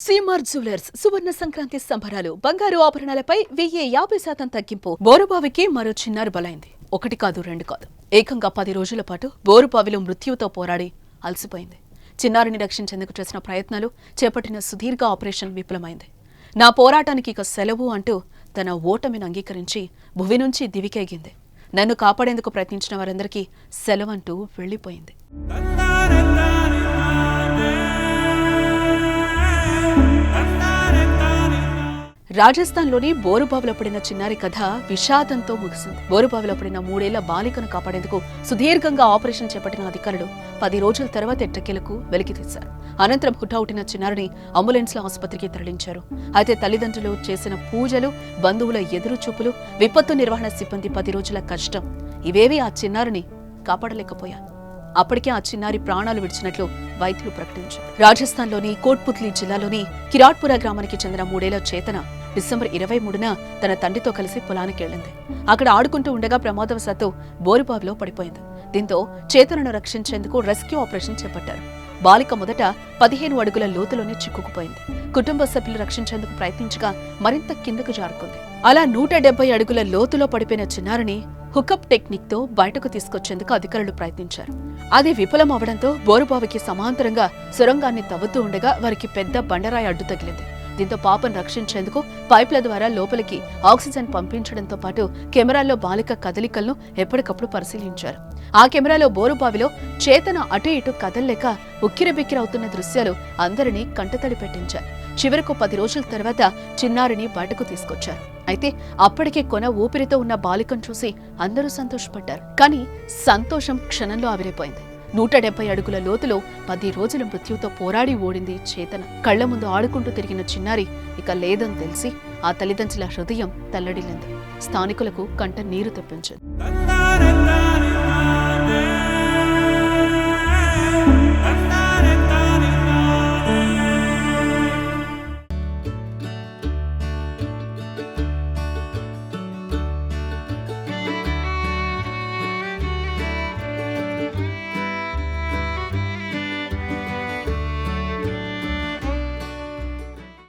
CMR jewellers సువర్ణ సంక్రాంతి సంబరాలు బంగారు ఆభరణాలపై 1050% తగ్గింపు. బోరుబావికి మరో చిన్నారి బలైంది. ఒకటి కాదు రెండు కాదు, ఏకంగా 10 రోజుల పాటు బోరుబావిలో మృత్యువుతో పోరాడి అలసిపోయింది. చిన్నారిని రక్షించేందుకు చేసిన ప్రయత్నాలు చేపట్టిన సుదీర్ఘ ఆపరేషన్ విఫలమైంది. నా పోరాటానికి ఇక సెలవు అంటూ తన ఓటమిని అంగీకరించి భువి నుంచి దివికెగింది. నన్ను కాపాడేందుకు ప్రయత్నించిన వారందరికీ సెలవంటూ వెళ్లిపోయింది. రాజస్థాన్లోని బోరుబావిలో పడిన చిన్నారి కథ విషాదంతో ముగిసింది. బోరుబావిలో పడిన 3 ఏళ్ల బాలికను కాపాడేందుకు సుదీర్ఘంగా ఆపరేషన్ చేపట్టిన అధికారులు 10 రోజుల తర్వాత ఎట్టకేలకు వెలికితీశారు. అనంతరం హుటాహుటిన చిన్నారిని అంబులెన్స్లో ఆసుపత్రికి తరలించారు. అయితే తల్లిదండ్రులు చేసిన పూజలు, బంధువుల ఎదురుచూపులు, విపత్తు నిర్వహణ సిబ్బంది 10 రోజుల కష్టం ఇవేవీ ఆ చిన్నారిని కాపాడలేకపోయారు. అప్పటికే ఆ చిన్నారి ప్రాణాలు విడిచినట్లు వైద్యులు ప్రకటించారు. రాజస్థాన్లోని కోట్పుత్లీ జిల్లాలోని కిరాట్పురా గ్రామానికి చెందిన 3 ఏళ్ల చేతన డిసెంబర్ 23న తన తండ్రితో కలిసి పొలానికి వెళ్లింది. అక్కడ ఆడుకుంటూ ఉండగా ప్రమాదవశాత్తు బోరుబావిలో పడిపోయింది. దీంతో చేతనను రక్షించేందుకు రెస్క్యూ ఆపరేషన్ చేపట్టారు. బాలిక మొదట 15 అడుగుల లోతులోనే చిక్కుకుపోయింది. కుటుంబ సభ్యులు రక్షించేందుకు ప్రయత్నించగా మరింత కిందకు జారుకుంది. అలా 170 అడుగుల లోతులో పడిపోయిన చిన్నారిని హుకప్ టెక్నిక్ తో బయటకు తీసుకొచ్చేందుకు అధికారులు ప్రయత్నించారు. అది విఫలం అవడంతో బోరుబావికి సమాంతరంగా సొరంగాన్ని తవ్వుతూ ఉండగా వారికి పెద్ద బండరాయి అడ్డు తగిలింది. దీంతో పాపను రక్షించేందుకు పైప్ల ద్వారా లోపలికి ఆక్సిజన్ పంపించడంతో పాటు కెమెరాల్లో బాలిక కదలికలను ఎప్పటికప్పుడు పరిశీలించారు. ఆ కెమెరాలో బోరుబావిలో చేతన అటు ఇటు కదల్లేక ఉక్కిరిబిక్కిరవుతున్న దృశ్యాలు అందరినీ కంటతడి పెట్టించారు. చివరకు 10 రోజుల తర్వాత చిన్నారిని బయటకు తీసుకొచ్చారు. అయితే అప్పటికే కొన ఊపిరితో ఉన్న బాలికను చూసి అందరూ సంతోషపడ్డారు. కానీ సంతోషం క్షణంలో ఆవిరైపోయింది. 170 అడుగుల లోతులో 10 రోజుల మృత్యువుతో పోరాడి ఓడింది చేతన. కళ్ల ముందు ఆడుకుంటూ తిరిగిన చిన్నారి ఇక లేదని తెలిసి ఆ తల్లిదండ్రుల హృదయం తల్లడిల్లింది. స్థానికులకు కంట నీరు తెప్పించింది.